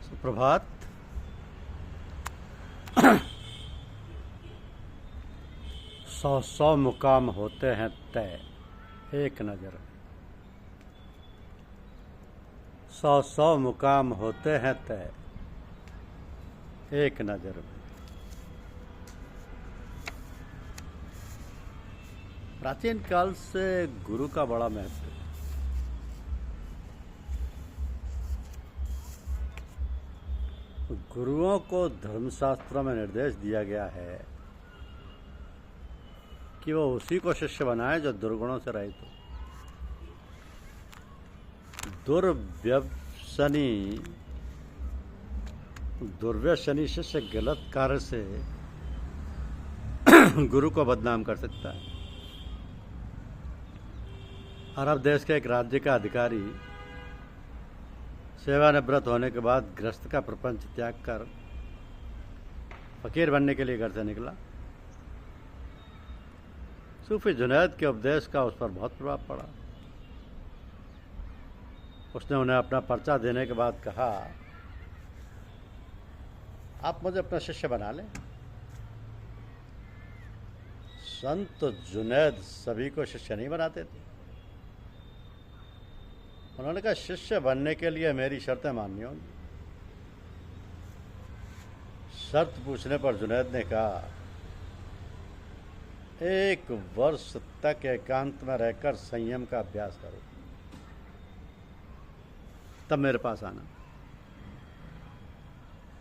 सुप्रभात। सौ मुकाम होते हैं तय एक नज़र में। सौ मुकाम होते हैं तय एक नज़र में। प्राचीन काल से गुरु का बड़ा महत्व है। गुरुओं को धर्मशास्त्रों में निर्देश दिया गया है कि वो उसी को शिष्य बनाए जो दुर्गुणों से रहित हो। दुर्व्यसनी शिष्य गलत कार्य से गुरु को बदनाम कर सकता है। अरब देश के एक राज्य का अधिकारी सेवानिवृत्त होने के बाद गृहस्थ का प्रपंच त्याग कर फकीर बनने के लिए घर से निकला। सूफी जुनैद के उपदेश का उस पर बहुत प्रभाव पड़ा। उसने उन्हें अपना पर्चा देने के बाद कहा, आप मुझे अपना शिष्य बना लें। संत जुनैद सभी को शिष्य नहीं बनाते थे। उन्होंने कहा, शिष्य बनने के लिए मेरी शर्तें माननी होंगी। शर्त पूछने पर जुनैद ने कहा, 1 वर्ष तक एकांत में रहकर संयम का अभ्यास करो, तब मेरे पास आना।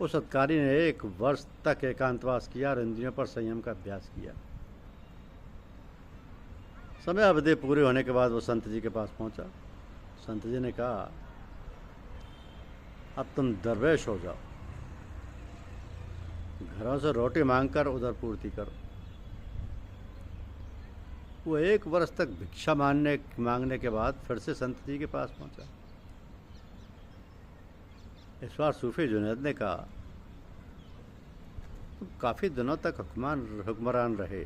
उस अधिकारी ने 1 वर्ष तक एकांतवास किया और इंद्रियों पर संयम का अभ्यास किया। समय अवधि पूरी होने के बाद वो संत जी के पास पहुंचा। संत जी ने कहा, अब तुम दरवेश हो जाओ, घरों से रोटी मांगकर उधर पूर्ति करो। वो 1 वर्ष तक भिक्षा मांगने के बाद फिर से संत जी के पास पहुंचा। इस बार सूफी जुनैद ने कहा, तुम काफी दिनों तक हुक्मरान रहे।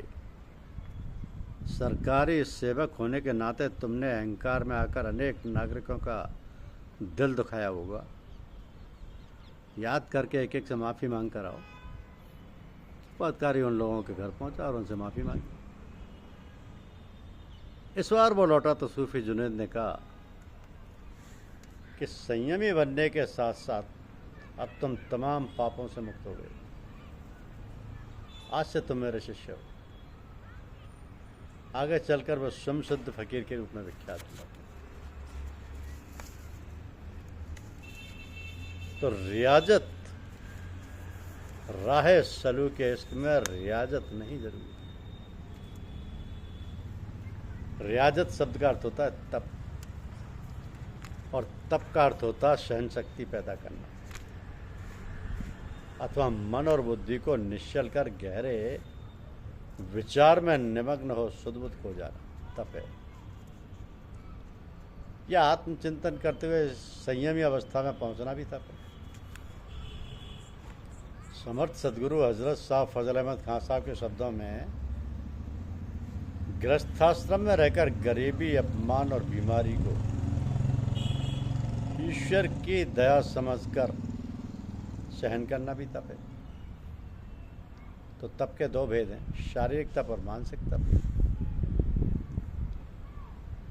सरकारी सेवक होने के नाते तुमने अहंकार में आकर अनेक नागरिकों का दिल दुखाया होगा। याद करके एक एक से माफ़ी मांग कर आओ। अधिकारी उन लोगों के घर पहुंचा और उनसे माफ़ी मांगी। इस बार वो लौटा तो सूफी जुनैद ने कहा कि संयमी बनने के साथ साथ अब तुम तमाम पापों से मुक्त हो गए। आज से तुम मेरे शिष्य हो। आगे चलकर वह समशुद्ध फकीर के रूप में विख्यात हुआ। तो रियाजत, राहे सलूक इश्क में रियाजत नहीं जरूरी। रियाजत शब्द का अर्थ होता है तप, और तप का अर्थ होता है सहन शक्ति पैदा करना, अथवा मन और बुद्धि को निश्चल कर गहरे विचार में निमग्न हो सुदबुद हो जाना तप है। यह आत्मचिंतन करते हुए संयमी अवस्था में पहुंचना भी तप है। समर्थ सदगुरु हजरत साहब फजल अहमद खान साहब के शब्दों में, गृहस्थाश्रम में रहकर गरीबी, अपमान और बीमारी को ईश्वर की दया समझकर सहन करना भी तप है। तो तप के 2 भेद हैं, शारीरिक तप और मानसिक तप।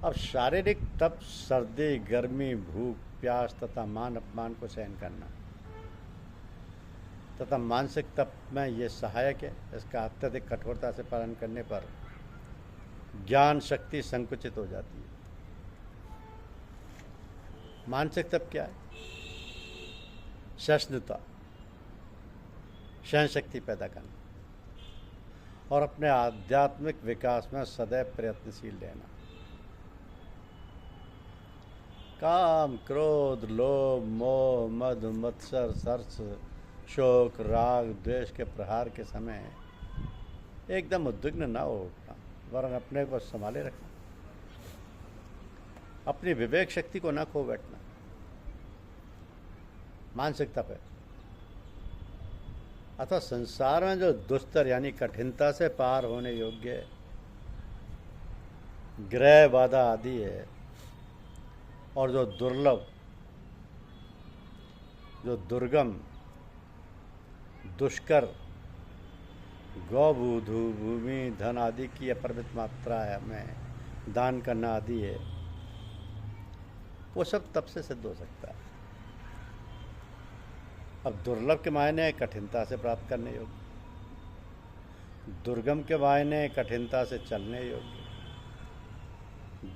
अब शारीरिक तप सर्दी, गर्मी, भूख, प्यास तथा मान अपमान को सहन करना, तथा मानसिक तप में ये सहायक है। इसका अत्यधिक कठोरता से पालन करने पर ज्ञान शक्ति संकुचित हो जाती है। मानसिक तप क्या है? सहिष्णुता, सहन शक्ति पैदा करना और अपने आध्यात्मिक विकास में सदैव प्रयत्नशील रहना। काम, क्रोध, लोभ, मोह, मद, मत्सर, सरस, शोक, राग, द्वेष के प्रहार के समय एकदम उद्विग्न ना हो उठना, वरन अपने को संभाले रखना। अपनी विवेक शक्ति को ना खो बैठना मानसिक तप है। अथवा संसार में जो दुस्तर यानी कठिनता से पार होने योग्य ग्रह बाधा आदि है, और जो दुर्लभ जो दुर्गम, दुष्कर, गौ, भूधु, भूमि, धन आदि की अपरिमित मात्रा है में दान करना आदि है, वो सब तप से सिद्ध हो सकता है। अब दुर्लभ के मायने कठिनता से प्राप्त करने योग्य, दुर्गम के मायने कठिनता से चलने योग्य,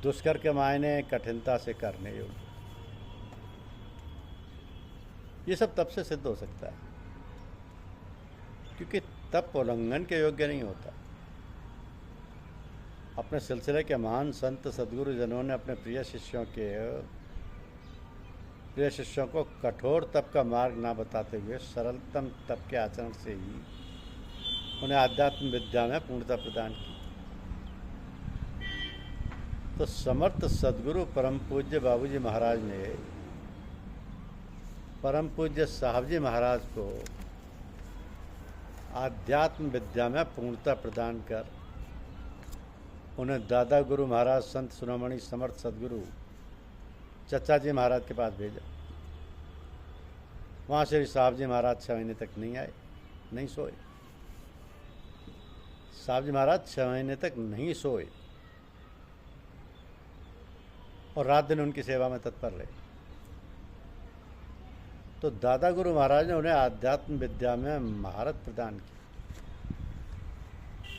दुष्कर के मायने कठिनता से करने योग्य, ये सब तप से सिद्ध हो सकता है, क्योंकि तप उल्लंघन के योग्य नहीं होता। अपने सिलसिले के महान संत सद्गुरु जनों ने अपने प्रिय शिष्यों को कठोर तप का मार्ग ना बताते हुए सरलतम तप के आचरण से ही उन्हें आध्यात्म विद्या में पूर्णता प्रदान की। तो समर्थ सद्गुरु परम पूज्य बाबूजी महाराज ने परम पूज्य साहब जी महाराज को आध्यात्म विद्या में पूर्णता प्रदान कर उन्हें दादा गुरु महाराज संत शिरोमणि समर्थ सद्गुरु चचा जी महाराज के पास भेजा। वहाँ श्री साहब जी महाराज 6 महीने तक नहीं आए, नहीं सोए। साहब जी महाराज 6 महीने तक नहीं सोए और रात दिन उनकी सेवा में तत्पर रहे। तो दादा गुरु महाराज ने उन्हें आध्यात्म विद्या में महारत प्रदान की।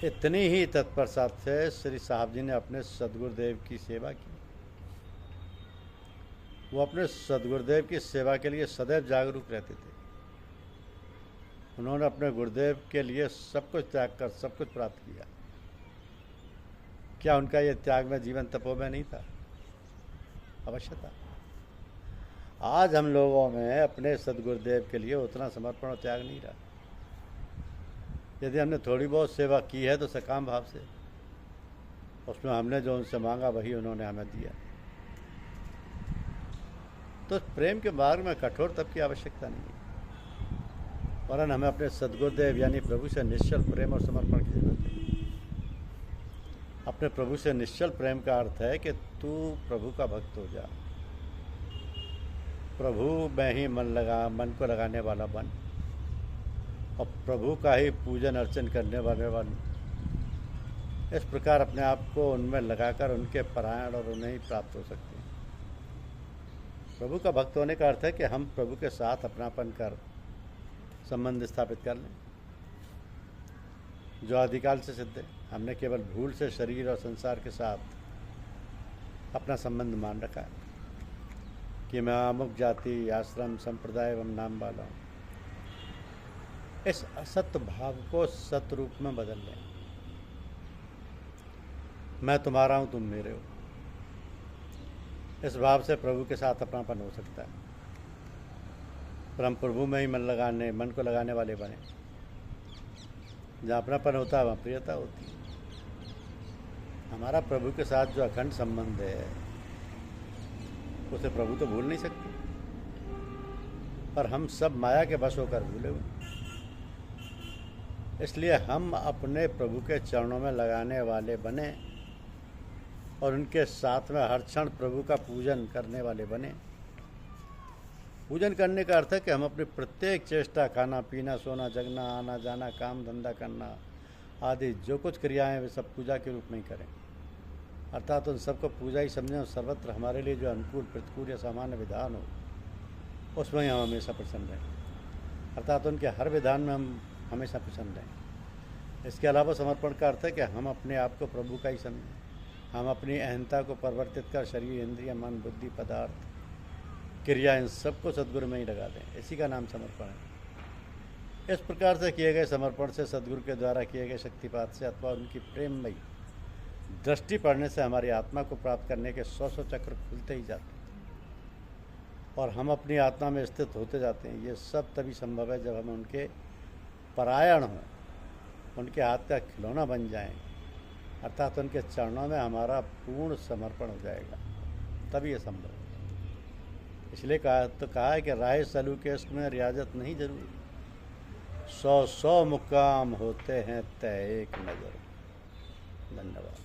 इतनी ही तत्परता से श्री साहब जी ने अपने सदगुरुदेव की सेवा की। वो अपने सदगुरुदेव की सेवा के लिए सदैव जागरूक रहते थे। उन्होंने अपने गुरुदेव के लिए सब कुछ त्याग कर सब कुछ प्राप्त किया। क्या उनका ये त्याग में जीवन तपो में नहीं था? अवश्य था। आज हम लोगों में अपने सदगुरुदेव के लिए उतना समर्पण और त्याग नहीं रहा। यदि हमने थोड़ी बहुत सेवा की है तो सकाम भाव से, उसमें हमने जो उनसे मांगा वही उन्होंने हमें दिया। तो प्रेम के मार्ग में कठोर तप की आवश्यकता नहीं है, वरन हमें अपने सदगुरुदेव यानी प्रभु से निश्चल प्रेम और समर्पण की जरूरत है। अपने प्रभु से निश्चल प्रेम का अर्थ है कि तू प्रभु का भक्त हो जा, प्रभु में ही मन को लगाने वाला बन और प्रभु का ही पूजन अर्चन करने वाले बन। इस प्रकार अपने आप को उनमें लगाकर उनके परायण और उन्हें ही प्राप्त हो सकते हैं। प्रभु का भक्त होने का अर्थ है कि हम प्रभु के साथ अपनापन कर संबंध स्थापित कर लें, जो आदिकाल से सिद्ध है। हमने केवल भूल से शरीर और संसार के साथ अपना संबंध मान रखा है कि मैं अमुक जाति, आश्रम, संप्रदाय एवं नाम वाला हूँ। इस असत्य भाव को सत्य रूप में बदल लें। मैं तुम्हारा हूँ, तुम मेरे हो। इस भाव से प्रभु के साथ अपनापन हो सकता है। पर हम प्रभु में ही मन को लगाने वाले बने। जहाँ अपनापन होता है वहाँ प्रियता होती है। हमारा प्रभु के साथ जो अखंड संबंध है उसे प्रभु तो भूल नहीं सकते, पर हम सब माया के बस होकर भूले हुए। इसलिए हम अपने प्रभु के चरणों में लगाने वाले बने और उनके साथ में हर क्षण प्रभु का पूजन करने वाले बने। पूजन करने का अर्थ है कि हम अपनी प्रत्येक चेष्टा, खाना पीना, सोना जगना, आना जाना, काम धंधा करना आदि जो कुछ क्रियाएं वे सब पूजा के रूप में ही करें। अर्थात उन सबको पूजा ही समझें और सर्वत्र हमारे लिए जो अनुकूल, प्रतिकूल या सामान्य विधान हो उसमें ही हम हमेशा प्रसन्न रहें। अर्थात उनके हर विधान में हम हमेशा प्रसन्न रहें। इसके अलावा समर्पण का अर्थ है कि हम अपने आप को प्रभु का ही समझें। हम अपनी अहंता को परिवर्तित कर शरीर, इंद्रिय, मन, बुद्धि, पदार्थ, क्रिया इन सबको सद्गुरु में ही लगा दें। इसी का नाम समर्पण है। इस प्रकार से किए गए समर्पण से, सद्गुरु के द्वारा किए गए शक्तिपात से अथवा उनकी प्रेममयी दृष्टि पड़ने से हमारी आत्मा को प्राप्त करने के 100 चक्र खुलते ही जाते हैं और हम अपनी आत्मा में स्थित होते जाते हैं। ये सब तभी संभव है जब हम उनके परायण हों, उनके हाथ का खिलौना बन जाएं, अर्थात उनके चरणों में हमारा पूर्ण समर्पण हो जाएगा, तभी ये संभव है। इसलिए कहा है कि राह सलूक इश्क में रियाजत नहीं जरूरी, 100 मुकाम होते हैं तय एक नज़र। धन्यवाद।